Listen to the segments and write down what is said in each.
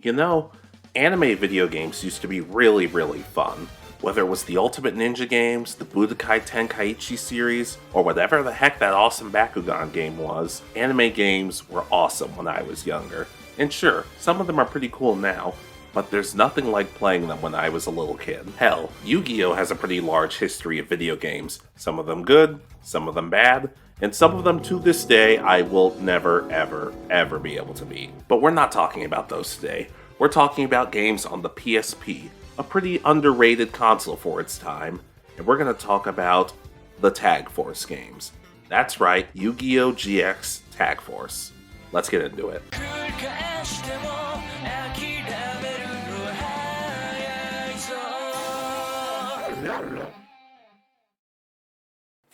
You know, anime video games used to be really fun. Whether it was the Ultimate Ninja games, the Budokai Tenkaichi series, or whatever the heck that awesome Bakugan game was, anime games were awesome when I was younger. And sure, some of them are pretty cool now, but there's nothing like playing them when I was a little kid. Hell, Yu-Gi-Oh has a pretty large history of video games, some of them good, some of them bad, and some of them to this day I will never ever be able to beat. But we're not talking about those today. We're talking about games on the PSP, a pretty underrated console for its time, and we're going to talk about the Tag Force games. That's right, Yu-Gi-Oh! GX Tag Force. Let's get into it.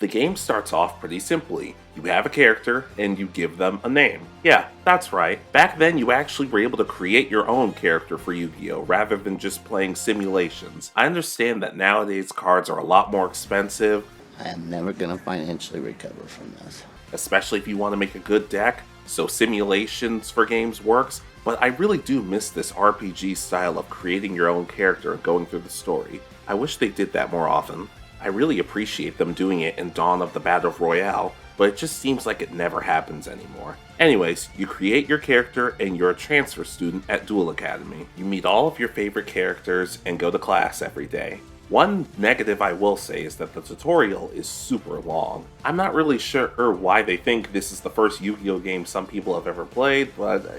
The game starts off pretty simply. You have a character, and you give them a name. Yeah, that's right. Back then, you actually were able to create your own character for Yu-Gi-Oh! Rather than just playing simulations. I understand that nowadays cards are a lot more expensive. I am never gonna financially recover from this. Especially if you want to make a good deck, so simulations for games works, but I really do miss this RPG style of creating your own character and going through the story. I wish they did that more often. I really appreciate them doing it in Dawn of the Battle Royale, but it just seems like it never happens anymore. Anyways, you create your character and you're a transfer student at Duel Academy. You meet all of your favorite characters and go to class every day. One negative I will say is that the tutorial is super long. I'm not really sure why they think this is the first Yu-Gi-Oh game some people have ever played, but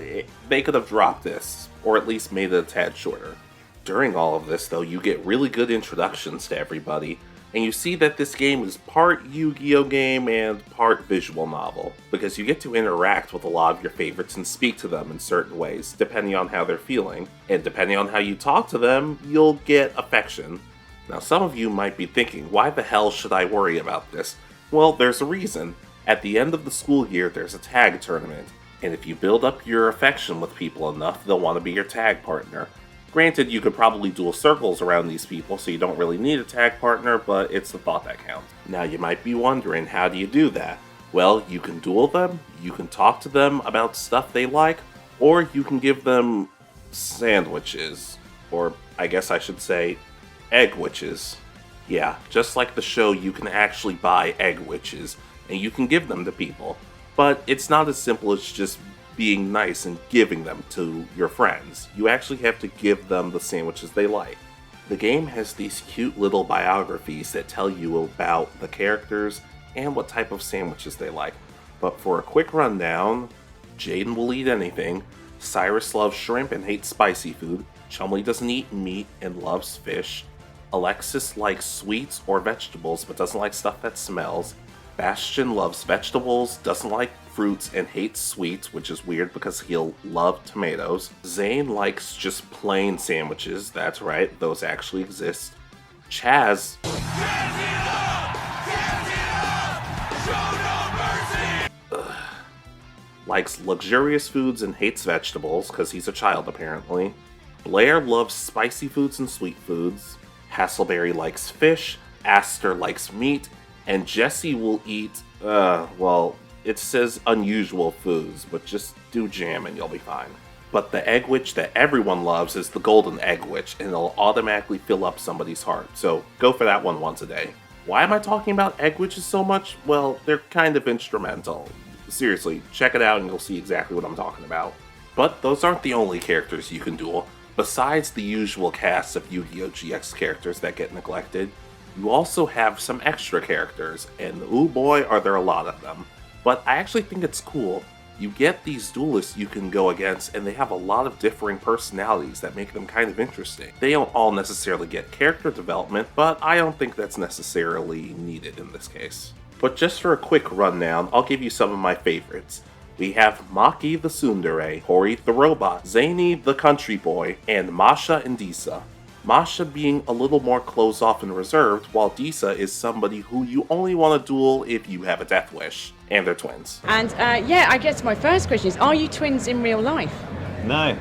they could have dropped this, or at least made it a tad shorter. During all of this though, you get really good introductions to everybody, and you see that this game is part Yu-Gi-Oh game and part visual novel, because you get to interact with a lot of your favorites and speak to them in certain ways, depending on how they're feeling, and depending on how you talk to them, you'll get affection. Now some of you might be thinking, why the hell should I worry about this? Well, there's a reason. At the end of the school year, there's a tag tournament, and if you build up your affection with people enough, they'll want to be your tag partner. Granted, you could probably duel circles around these people, so you don't really need a tag partner, but it's the thought that counts. Now you might be wondering, how do you do that? Well, you can duel them, you can talk to them about stuff they like, or you can give them sandwiches. Or I guess I should say, egg witches. Yeah, just like the show, you can actually buy egg witches, and you can give them to people. But it's not as simple as just being nice and giving them to your friends. You actually have to give them the sandwiches they like. The game has these cute little biographies that tell you about the characters and what type of sandwiches they like. But for a quick rundown, Jaden will eat anything, Cyrus loves shrimp and hates spicy food, Chumley doesn't eat meat and loves fish, Alexis likes sweets or vegetables but doesn't like stuff that smells, Bastion loves vegetables, doesn't like fruits, and hates sweets, which is weird because he'll love tomatoes. Zane likes just plain sandwiches, that's right, those actually exist. Chaz likes luxurious foods and hates vegetables, because he's a child apparently. Blair loves spicy foods and sweet foods. Hasselberry likes fish, Aster likes meat, and Jesse will eat, well, it says unusual foods, but just do jam and you'll be fine. But the egg witch that everyone loves is the golden egg witch, and it'll automatically fill up somebody's heart, so go for that one once a day. Why am I talking about egg witches so much? Well, they're kind of instrumental. Seriously, check it out and you'll see exactly what I'm talking about. But those aren't the only characters you can duel. Besides the usual cast of Yu-Gi-Oh! GX characters that get neglected, you also have some extra characters, and oh boy are there a lot of them. But I actually think it's cool. You get these duelists you can go against, and they have a lot of differing personalities that make them kind of interesting. They don't all necessarily get character development, but I don't think that's necessarily needed in this case. But just for a quick rundown, I'll give you some of my favorites. We have Maki the Tsundere, Hori the Robot, Zany the Country Boy, and Masha and Disa. Masha being a little more closed off and reserved, while Disa is somebody who you only want to duel if you have a death wish. And they're twins. And yeah, I guess my first question is, are you twins in real life? No.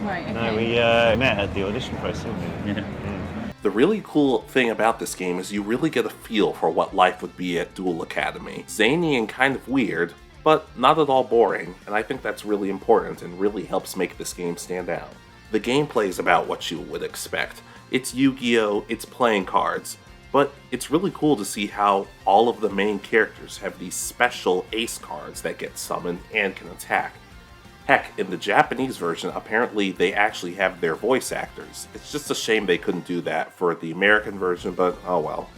Right, okay. No, we met at the audition process, didn't we? Yeah. The really cool thing about this game is you really get a feel for what life would be at Duel Academy. Zany and kind of weird, but not at all boring, and I think that's really important and really helps make this game stand out. The gameplay is about what you would expect. It's Yu-Gi-Oh!, it's playing cards. But it's really cool to see how all of the main characters have these special ace cards that get summoned and can attack. Heck, in the Japanese version, apparently they actually have their voice actors. It's just a shame they couldn't do that for the American version, but oh well.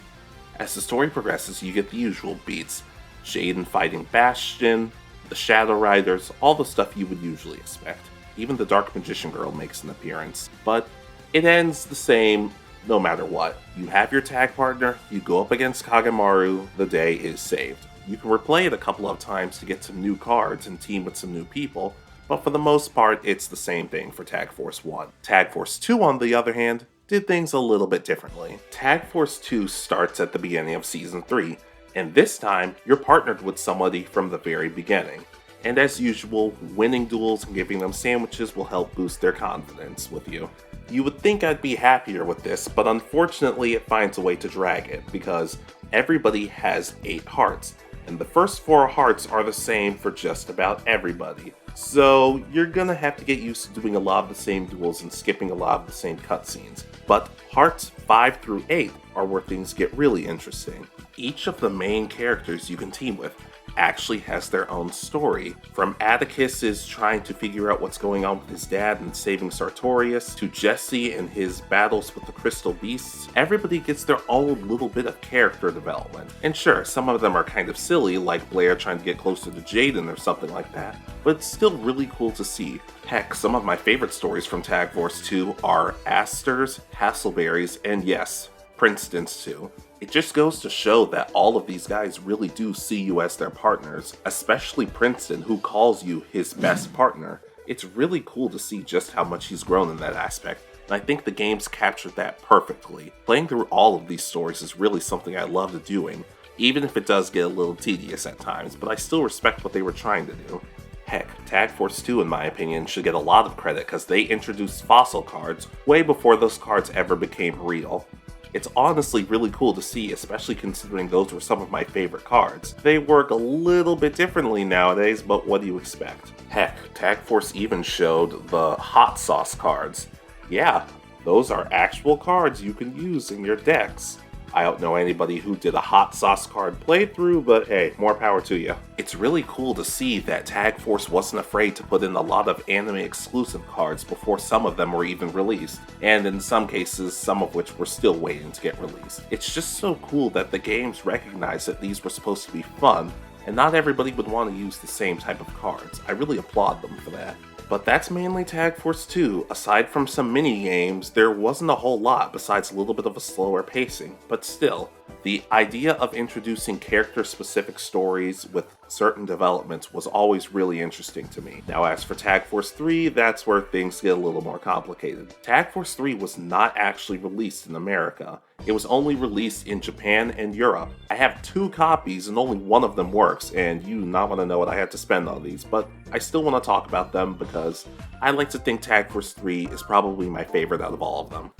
As the story progresses, you get the usual beats. Jaden fighting Bastion, the Shadow Riders, all the stuff you would usually expect. Even the Dark Magician Girl makes an appearance. But it ends the same no matter what. You have your tag partner, you go up against Kagemaru, the day is saved. You can replay it a couple of times to get some new cards and team with some new people, but for the most part, it's the same thing for Tag Force 1. Tag Force 2, on the other hand, did things a little bit differently. Tag Force 2 starts at the beginning of Season 3, and this time, you're partnered with somebody from the very beginning. And as usual, winning duels and giving them sandwiches will help boost their confidence with you. You would think I'd be happier with this, but unfortunately it finds a way to drag it, because everybody has 8 hearts, and the first 4 hearts are the same for just about everybody. So you're gonna have to get used to doing a lot of the same duels and skipping a lot of the same cutscenes. But hearts 5 through 8 are where things get really interesting. Each of the main characters you can team with actually has their own story. From Atticus is trying to figure out what's going on with his dad and saving Sartorius, to Jesse and his battles with the Crystal Beasts, everybody gets their own little bit of character development. And sure, some of them are kind of silly, like Blair trying to get closer to Jaden or something like that, but it's still really cool to see. Heck, some of my favorite stories from Tag Force 2 are Aster's, Hasselberry's, and yes, Princeton's too. It just goes to show that all of these guys really do see you as their partners, especially Princeton, who calls you his best partner. It's really cool to see just how much he's grown in that aspect, and I think the game's captured that perfectly. Playing through all of these stories is really something I love doing, even if it does get a little tedious at times, but I still respect what they were trying to do. Heck, Tag Force 2, in my opinion, should get a lot of credit because they introduced fossil cards way before those cards ever became real. It's honestly really cool to see, especially considering those were some of my favorite cards. They work a little bit differently nowadays, but what do you expect? Heck, Tag Force even showed the hot sauce cards. Yeah, those are actual cards you can use in your decks. I don't know anybody who did a hot sauce card playthrough, but hey, more power to you. It's really cool to see that Tag Force wasn't afraid to put in a lot of anime exclusive cards before some of them were even released, and in some cases, some of which were still waiting to get released. It's just so cool that the games recognized that these were supposed to be fun, and not everybody would want to use the same type of cards. I really applaud them for that. But that's mainly Tag Force 2. Aside from some mini-games, there wasn't a whole lot besides a little bit of a slower pacing. But still, the idea of introducing character-specific stories with certain developments was always really interesting to me. Now as for Tag Force 3, that's where things get a little more complicated. Tag Force 3 was not actually released in America. It was only released in Japan and Europe. I have 2 copies and only one of them works, and you do not want to know what I had to spend on these, but I still want to talk about them because I like to think Tag Force 3 is probably my favorite out of all of them.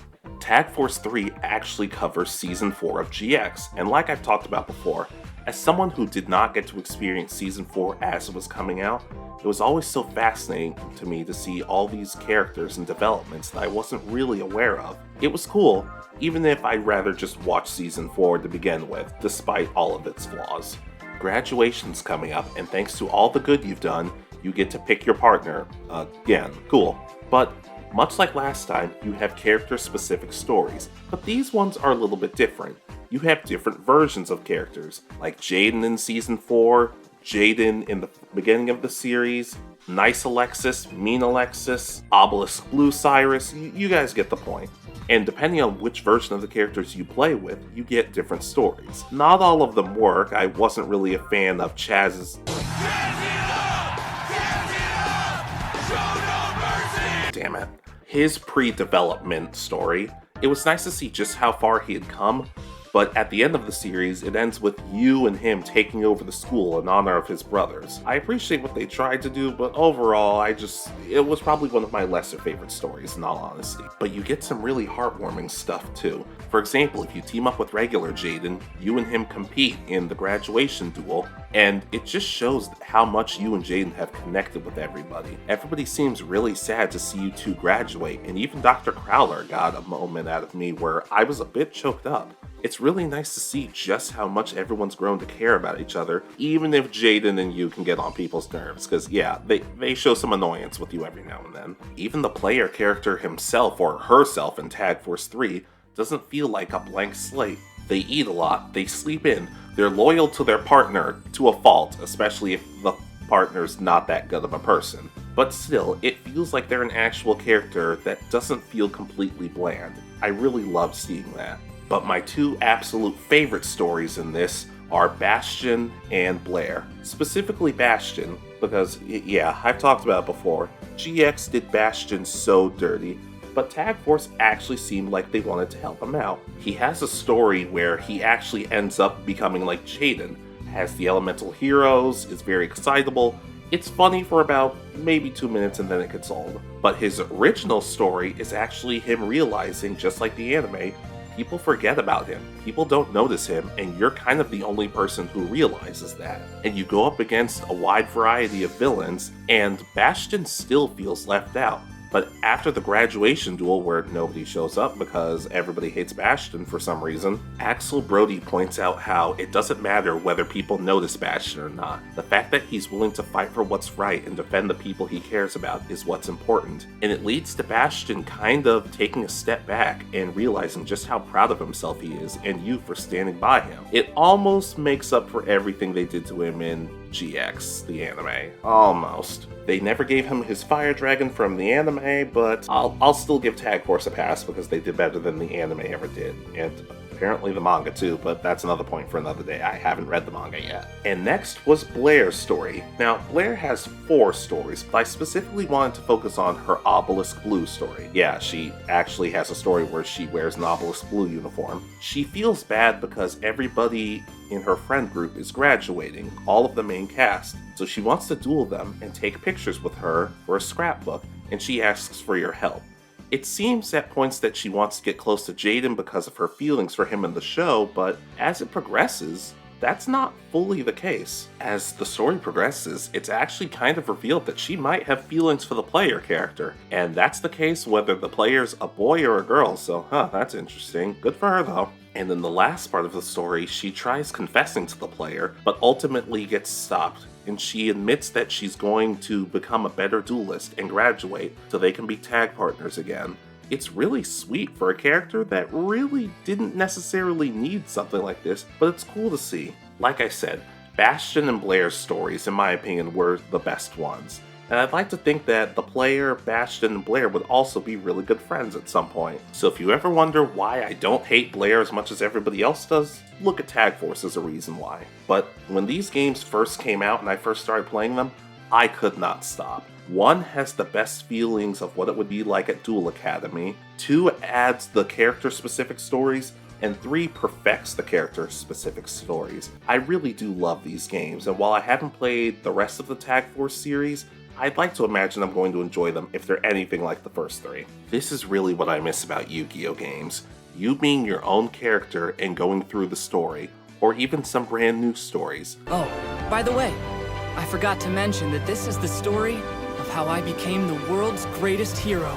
Tag Force 3 actually covers Season 4 of GX, and like I've talked about before, as someone who did not get to experience Season 4 as it was coming out, it was always so fascinating to me to see all these characters and developments that I wasn't really aware of. It was cool, even if I'd rather just watch Season 4 to begin with, despite all of its flaws. Graduation's coming up, and thanks to all the good you've done, you get to pick your partner again. Cool. But much like last time, you have character-specific stories, but these ones are a little bit different. You have different versions of characters, like Jaden in Season 4, Jaden in the beginning of the series, Nice Alexis, Mean Alexis, Obelisk Blue Cyrus, you guys get the point. And depending on which version of the characters you play with, you get different stories. Not all of them work. I wasn't really a fan of Chaz's... Damn it. His pre-development story. It was nice to see just how far he had come, But at the end of the series, it ends with you and him taking over the school in honor of his brothers. I appreciate what they tried to do, but overall, it was probably one of my lesser favorite stories, in all honesty. But you get some really heartwarming stuff too. For example, if you team up with regular Jaden, you and him compete in the graduation duel, and it just shows how much you and Jaden have connected with everybody. Everybody seems really sad to see you two graduate, and even Dr. Crowler got a moment out of me where I was a bit choked up. It's really nice to see just how much everyone's grown to care about each other, even if Jaden and you can get on people's nerves, because yeah, they show some annoyance with you every now and then. Even the player character himself or herself in Tag Force 3 doesn't feel like a blank slate. They eat a lot, they sleep in, they're loyal to their partner to a fault, especially if the partner's not that good of a person. But still, it feels like they're an actual character that doesn't feel completely bland. I really love seeing that. But my two absolute favorite stories in this are Bastion and Blair. Specifically Bastion, because yeah, I've talked about it before. GX did Bastion so dirty, but Tag Force actually seemed like they wanted to help him out. He has a story where he actually ends up becoming like Jaden, has the elemental heroes, is very excitable. It's funny for about maybe 2 minutes and then it gets old. But his original story is actually him realizing, just like the anime, people forget about him, people don't notice him, and you're kind of the only person who realizes that. And you go up against a wide variety of villains, and Bastion still feels left out. But after the graduation duel where nobody shows up because everybody hates Bastion for some reason, Axel Brody points out how it doesn't matter whether people notice Bastion or not. The fact that he's willing to fight for what's right and defend the people he cares about is what's important. And it leads to Bastion kind of taking a step back and realizing just how proud of himself he is and you for standing by him. It almost makes up for everything they did to him in GX, the anime. Almost. They never gave him his fire dragon from the anime, but I'll still give Tag Force a pass because they did better than the anime ever did. And apparently the manga too, but that's another point for another day. I haven't read the manga yet. And next was Blair's story. Now, Blair has 4 stories, but I specifically wanted to focus on her Obelisk Blue story. Yeah, she actually has a story where she wears an Obelisk Blue uniform. She feels bad because everybody in her friend group is graduating, all of the main cast, so she wants to duel them and take pictures with her for a scrapbook, and she asks for your help. It seems at points that she wants to get close to Jaden because of her feelings for him in the show, but as it progresses, that's not fully the case. As the story progresses, it's actually kind of revealed that she might have feelings for the player character, and that's the case whether the player's a boy or a girl, so that's interesting. Good for her though. And in the last part of the story, she tries confessing to the player, but ultimately gets stopped, and she admits that she's going to become a better duelist and graduate so they can be tag partners again. It's really sweet for a character that really didn't necessarily need something like this, but it's cool to see. Like I said, Bastion and Blair's stories, in my opinion, were the best ones. And I'd like to think that the player, Bastion, and Blair would also be really good friends at some point. So if you ever wonder why I don't hate Blair as much as everybody else does, look at Tag Force as a reason why. But when these games first came out and I first started playing them, I could not stop. 1 has the best feelings of what it would be like at Duel Academy, 2 adds the character-specific stories, and 3 perfects the character-specific stories. I really do love these games, and while I haven't played the rest of the Tag Force series, I'd like to imagine I'm going to enjoy them if they're anything like the first 3. This is really what I miss about Yu-Gi-Oh games. You being your own character and going through the story, or even some brand new stories. Oh, by the way, I forgot to mention that this is the story of how I became the world's greatest hero.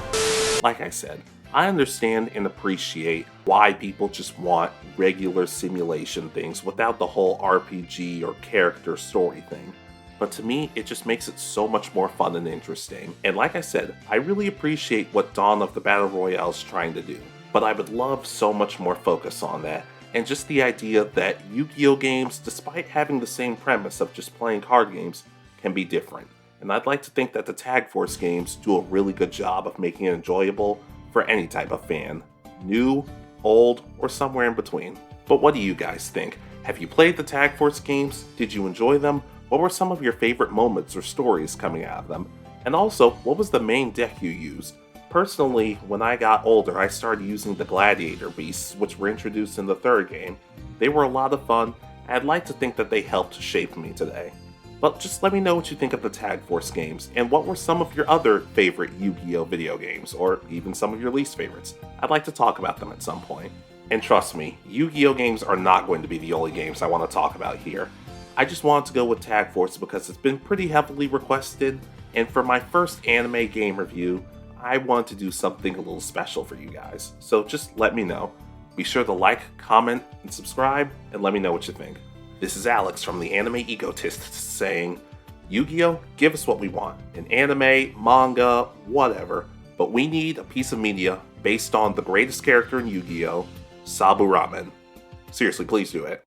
Like I said, I understand and appreciate why people just want regular simulation things without the whole RPG or character story thing. But to me, it just makes it so much more fun and interesting. And like I said, I really appreciate what Dawn of the Battle Royale is trying to do. But I would love so much more focus on that. And just the idea that Yu-Gi-Oh games, despite having the same premise of just playing card games, can be different. And I'd like to think that the Tag Force games do a really good job of making it enjoyable for any type of fan. New, old, or somewhere in between. But what do you guys think? Have you played the Tag Force games? Did you enjoy them? What were some of your favorite moments or stories coming out of them? And also, what was the main deck you used? Personally, when I got older, I started using the gladiator beasts, which were introduced in the third game. They were a lot of fun, and I'd like to think that they helped shape me today. But just let me know what you think of the Tag Force games, and what were some of your other favorite Yu-Gi-Oh video games, or even some of your least favorites. I'd like to talk about them at some point. And trust me, Yu-Gi-Oh games are not going to be the only games I want to talk about here. I just wanted to go with Tag Force because it's been pretty heavily requested, and for my first anime game review, I wanted to do something a little special for you guys. So just let me know. Be sure to like, comment, and subscribe, and let me know what you think. This is Alex from the Anime Egotists saying, Yu-Gi-Oh, give us what we want. An anime, manga, whatever. But we need a piece of media based on the greatest character in Yu-Gi-Oh, Sabu Ramen. Seriously, please do it.